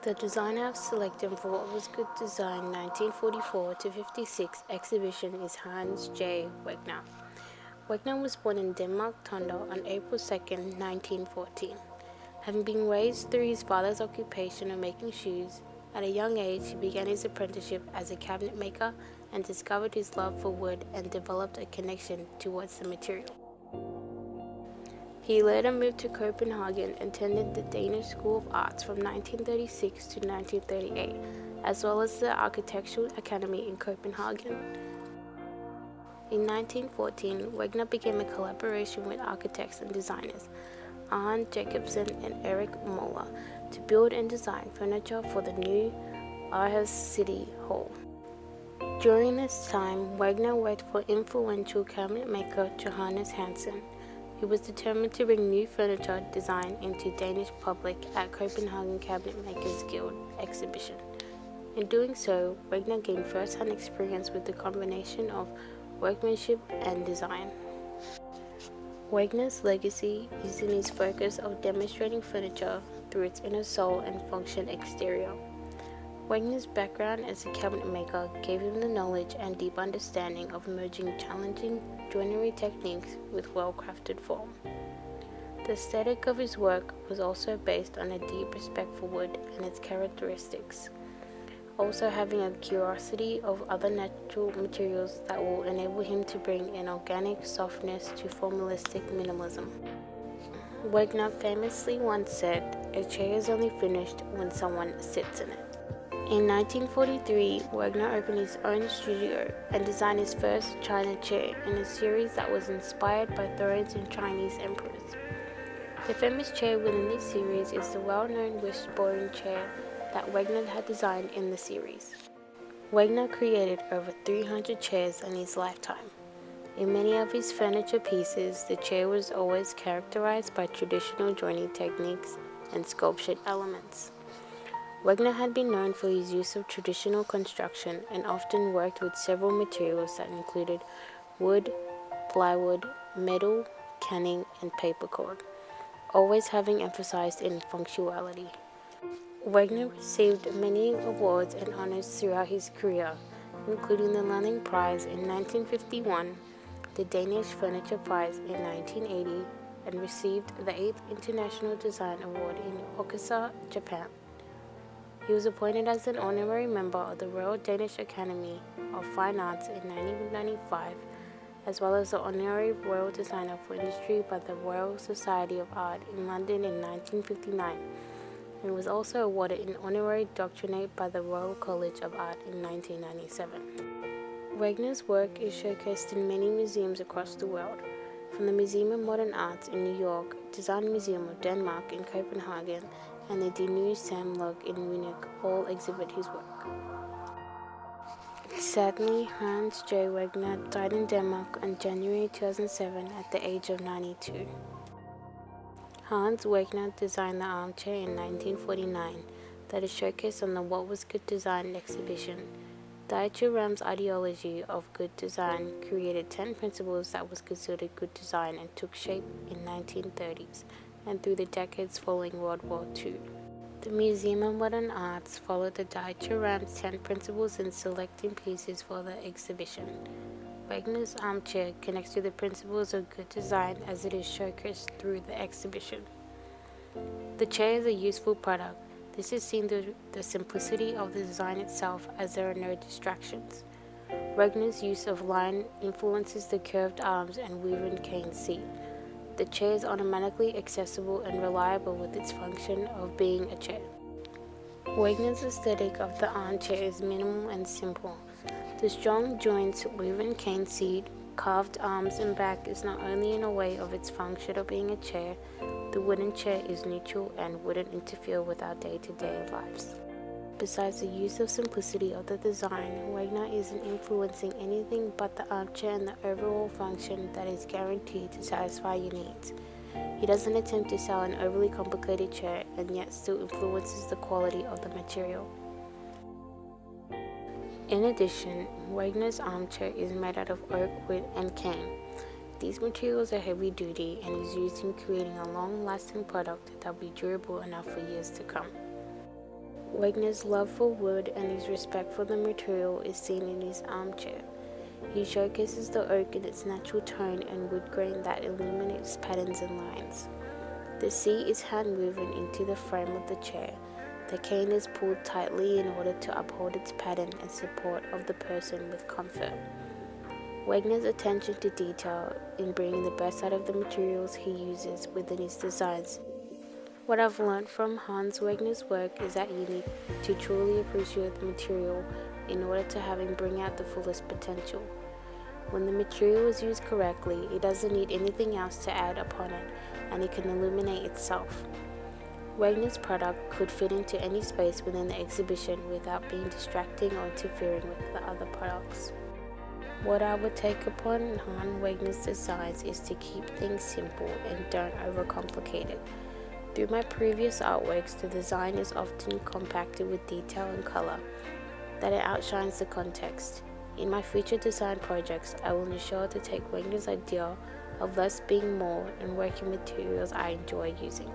The designer of selected for What Was Good Design 1944 to 56 exhibition is Hans J. Wegner. Wegner was born in Denmark, Tondo, on April 2, 1914. Having been raised through his father's occupation of making shoes, at a young age he began his apprenticeship as a cabinet maker and discovered his love for wood and developed a connection towards the material. He later moved to Copenhagen and attended the Danish School of Arts from 1936 to 1938, as well as the Architectural Academy in Copenhagen. In 1914, Wegner began a collaboration with architects and designers Arne Jacobsen and Erik Møller to build and design furniture for the new Aarhus City Hall. During this time, Wegner worked for influential cabinet maker Johannes Hansen, who was determined to bring new furniture design into Danish public at Copenhagen Cabinet Makers Guild exhibition. In doing so, Wegner gained first-hand experience with the combination of workmanship and design. Wegner's legacy is in his focus of demonstrating furniture through its inner soul and function exterior. Wegner's background as a cabinet maker gave him the knowledge and deep understanding of merging challenging joinery techniques with well-crafted form. The aesthetic of his work was also based on a deep respect for wood and its characteristics, also having a curiosity of other natural materials that will enable him to bring an organic softness to formalistic minimalism. Wegner famously once said, "A chair is only finished when someone sits in it." In 1943, Wegner opened his own studio and designed his first China chair in a series that was inspired by thrones and Chinese emperors. The famous chair within this series is the well-known wishbone chair that Wegner had designed in the series. Wegner created over 300 chairs in his lifetime. In many of his furniture pieces, the chair was always characterized by traditional joining techniques and sculptured elements. Wegner had been known for his use of traditional construction and often worked with several materials that included wood, plywood, metal, canning, and paperboard, always having emphasized in functionality. Wegner received many awards and honors throughout his career, including the Lenin Prize in 1951, the Danish Furniture Prize in 1980, and received the 8th International Design Award in Osaka, Japan. He was appointed as an honorary member of the Royal Danish Academy of Fine Arts in 1995, as well as the honorary Royal Designer for Industry by the Royal Society of Art in London in 1959, and was also awarded an honorary doctorate by the Royal College of Art in 1997. Wegner's work is showcased in many museums across the world, from the Museum of Modern Arts in New York, Design Museum of Denmark in Copenhagen, and the Die Neue Sammlung in Munich all exhibit his work. Sadly, Hans J. Wegner died in Denmark on January 2007 at the age of 92. Hans Wegner designed the armchair in 1949 that is showcased on the What Was Good Design exhibition. Dieter Rams' ideology of good design created 10 principles that was considered good design and took shape in 1930s and through the decades following World War II. The Museum of Modern Arts followed the Dieter Rams' 10 principles in selecting pieces for the exhibition. Wegner's armchair connects to the principles of good design as it is showcased through the exhibition. The chair is a useful product. This is seen through the simplicity of the design itself, as there are no distractions. Wegner's use of line influences the curved arms and woven cane seat. The chair is automatically accessible and reliable with its function of being a chair. Wegner's aesthetic of the armchair is minimal and simple. The strong joints, woven cane seat, carved arms and back is not only in a way of its function of being a chair, the wooden chair is neutral and wouldn't interfere with our day-to-day lives. Besides the use of simplicity of the design, Wegner isn't influencing anything but the armchair and the overall function that is guaranteed to satisfy your needs. He doesn't attempt to sell an overly complicated chair and yet still influences the quality of the material. In addition, Wegner's armchair is made out of oak, wood, and cane. These materials are heavy duty and is used in creating a long-lasting product that will be durable enough for years to come. Wagner's love for wood and his respect for the material is seen in his armchair. He showcases the oak in its natural tone and wood grain that illuminates patterns and lines. The seat is hand-woven into the frame of the chair. The cane is pulled tightly in order to uphold its pattern and support of the person with comfort. Wagner's attention to detail in bringing the best out of the materials he uses within his designs. What I've learned from Hans Wagner's work is that you need to truly appreciate the material in order to have him bring out the fullest potential. When the material is used correctly, it doesn't need anything else to add upon it, and it can illuminate itself. Wagner's product could fit into any space within the exhibition without being distracting or interfering with the other products. What I would take upon Hans Wagner's designs is to keep things simple and don't overcomplicate it. Through my previous artworks, the design is often compacted with detail and color, that it outshines the context. In my future design projects, I will ensure to take Wagner's idea of less being more and working materials I enjoy using.